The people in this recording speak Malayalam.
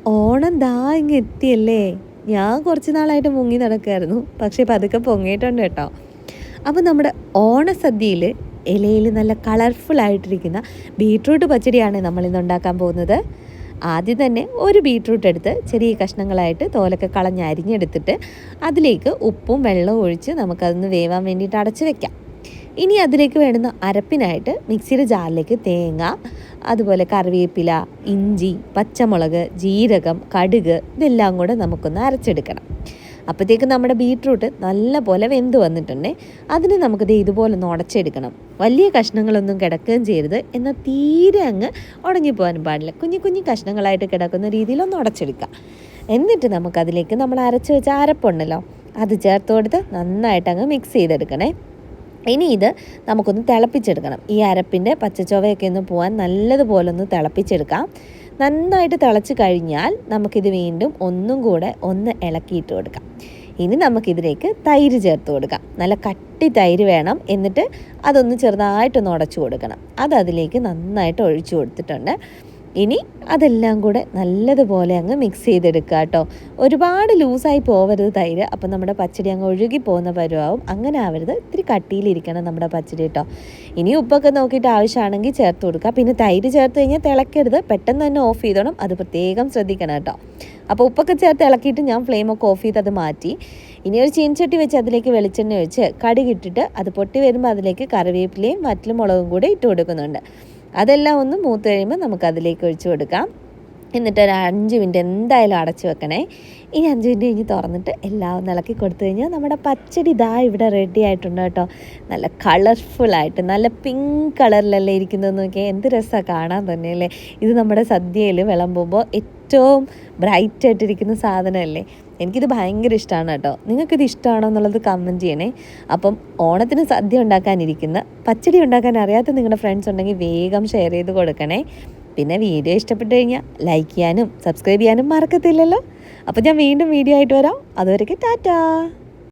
ഓണം ദാ ഇങ്ങ് എത്തിയല്ലേ. ഞാൻ കുറച്ച് നാളായിട്ട് മുങ്ങി നടക്കുമായിരുന്നു, പക്ഷേ പതുക്കെ പൊങ്ങിയിട്ടുണ്ട് കേട്ടോ. അപ്പോൾ നമ്മുടെ ഓണസദ്യയിൽ ഇലയിൽ നല്ല കളർഫുൾ ആയിട്ടിരിക്കുന്ന ബീട്രൂട്ട് പച്ചടിയാണ് നമ്മളിന്ന് ഉണ്ടാക്കാൻ പോകുന്നത്. ആദ്യം തന്നെ ഒരു ബീട്രൂട്ട് എടുത്ത് ചെറിയ കഷ്ണങ്ങളായിട്ട് തോലൊക്കെ കളഞ്ഞ് അരിഞ്ഞെടുത്തിട്ട് അതിലേക്ക് ഉപ്പും വെള്ളവും ഒഴിച്ച് നമുക്കതൊന്ന് വേവാൻ വേണ്ടിയിട്ട് അടച്ച് വെക്കാം. ഇനി അതിലേക്ക് വേണ്ടുന്ന അരപ്പിനായിട്ട് മിക്സിയുടെ ജാറിലേക്ക് തേങ്ങ, അതുപോലെ കറിവേപ്പില, ഇഞ്ചി, പച്ചമുളക്, ജീരകം, കടുക് ഇതെല്ലാം കൂടെ നമുക്കൊന്ന് അരച്ചെടുക്കണം. അപ്പോഴത്തേക്ക് നമ്മുടെ ബീട്രൂട്ട് നല്ല പോലെ വെന്ത് വന്നിട്ടുണ്ട്. അതിന് നമുക്കിത് ഇതുപോലെ ഒന്ന് ഉടച്ചെടുക്കണം. വലിയ കഷ്ണങ്ങളൊന്നും കിടക്കുകയും ചെയ്യരുത്, എന്നാൽ തീരെ അങ്ങ് ഉടങ്ങിപ്പോകാനും പാടില്ല. കുഞ്ഞു കുഞ്ഞു കഷ്ണങ്ങളായിട്ട് കിടക്കുന്ന രീതിയിലൊന്ന് ഉടച്ചെടുക്കുക. എന്നിട്ട് നമുക്കതിലേക്ക് നമ്മൾ അരച്ച് വെച്ച അരപ്പുണ്ടല്ലോ അത് ചേർത്ത് കൊടുത്ത് നന്നായിട്ട് അങ്ങ് മിക്സ് ചെയ്തെടുക്കണേ. ഇനി ഇത് നമുക്കൊന്ന് തിളപ്പിച്ചെടുക്കണം. ഈ അരപ്പിൻ്റെ പച്ചച്ചൊവയൊക്കെ ഒന്ന് പോകാൻ നല്ലതുപോലെ ഒന്ന് തിളപ്പിച്ചെടുക്കാം. നന്നായിട്ട് തിളച്ച് കഴിഞ്ഞാൽ നമുക്കിത് വീണ്ടും ഒന്നും കൂടെ ഒന്ന് ഇളക്കിയിട്ട് കൊടുക്കാം. ഇനി നമുക്കിതിലേക്ക് തൈര് ചേർത്ത് കൊടുക്കാം. നല്ല കട്ടി തൈര് വേണം. എന്നിട്ട് അതൊന്ന് ചെറുതായിട്ടൊന്ന് ഉടച്ചു കൊടുക്കണം. അതിലേക്ക് നന്നായിട്ട് ഒഴിച്ചു കൊടുത്തിട്ടുണ്ട്. ഇനി അതെല്ലാം കൂടെ നല്ലതുപോലെ അങ്ങ് മിക്സ് ചെയ്തെടുക്കുക കേട്ടോ. ഒരുപാട് ലൂസായി പോവരുത് തൈര്, അപ്പം നമ്മുടെ പച്ചടി അങ്ങ് ഒഴുകി പോകുന്ന പരുവാവും. അങ്ങനെ ആവരുത്, ഇത്തിരി കട്ടിയിലിരിക്കണം നമ്മുടെ പച്ചടി കേട്ടോ. ഇനി ഉപ്പൊക്കെ നോക്കിയിട്ട് ആവശ്യമാണെങ്കിൽ ചേർത്ത് കൊടുക്കുക. പിന്നെ തൈര് ചേർത്ത് കഴിഞ്ഞാൽ തിളക്കരുത്, പെട്ടെന്ന് തന്നെ ഓഫ് ചെയ്തോണം, അത് പ്രത്യേകം ശ്രദ്ധിക്കണം കേട്ടോ. അപ്പോൾ ഉപ്പൊക്കെ ചേർത്ത് ഇളക്കിയിട്ട് ഞാൻ ഫ്ലെയിമൊക്കെ ഓഫ് ചെയ്ത് അത് മാറ്റി. ഇനി ഒരു ചീനച്ചട്ടി വെച്ച് അതിലേക്ക് വെളിച്ചെണ്ണ ഒഴിച്ച് കടുകിട്ടിട്ട് അത് പൊട്ടി വരുമ്പോൾ അതിലേക്ക് കറിവേപ്പിലയും വറ്റൽമുളകും കൂടെ ഇട്ട് കൊടുക്കുന്നുണ്ട്. അതെല്ലാം ഒന്ന് മൂത്ത് കഴിയുമ്പോൾ നമുക്കതിലേക്ക് ഒഴിച്ച് കൊടുക്കാം. എന്നിട്ട് ഒരു 5 മിനിറ്റ് എന്തായാലും അടച്ച് വെക്കണേ. ഇനി 5 മിനിറ്റ് കഴിഞ്ഞ് തുറന്നിട്ട് എല്ലാം ഇളക്കി കൊടുത്തു കഴിഞ്ഞാൽ നമ്മുടെ പച്ചടി ഇതാ ഇവിടെ റെഡി ആയിട്ടുണ്ട് കേട്ടോ. നല്ല കളർഫുള്ളായിട്ട് നല്ല പിങ്ക് കളറിലല്ലേ ഇരിക്കുന്നതെന്ന് നോക്കിയാൽ എന്ത് രസമാണ് കാണാൻ തന്നെയല്ലേ. ഇത് നമ്മുടെ സദ്യയിൽ വിളമ്പുമ്പോൾ ഏറ്റവും ബ്രൈറ്റായിട്ടിരിക്കുന്ന സാധനമല്ലേ. എനിക്കിത് ഭയങ്കര ഇഷ്ടമാണ് കേട്ടോ. നിങ്ങൾക്കിത് ഇഷ്ടമാണോ എന്നുള്ളത് കമൻറ്റ് ചെയ്യണേ. അപ്പം ഓണത്തിന് സദ്യ ഉണ്ടാക്കാനിരിക്കുന്ന പച്ചടി ഉണ്ടാക്കാൻ അറിയാത്ത നിങ്ങളുടെ ഫ്രണ്ട്സ് ഉണ്ടെങ്കിൽ വേഗം ഷെയർ ചെയ്ത് കൊടുക്കണേ. പിന്നെ വീഡിയോ ഇഷ്ടപ്പെട്ട് കഴിഞ്ഞാൽ ലൈക്ക് ചെയ്യാനും സബ്സ്ക്രൈബ് ചെയ്യാനും മറക്കത്തില്ലല്ലോ. അപ്പോൾ ഞാൻ വീണ്ടും വീഡിയോ ആയിട്ട് വരാം. അതുവരെയ്ക്ക് ടാറ്റാ.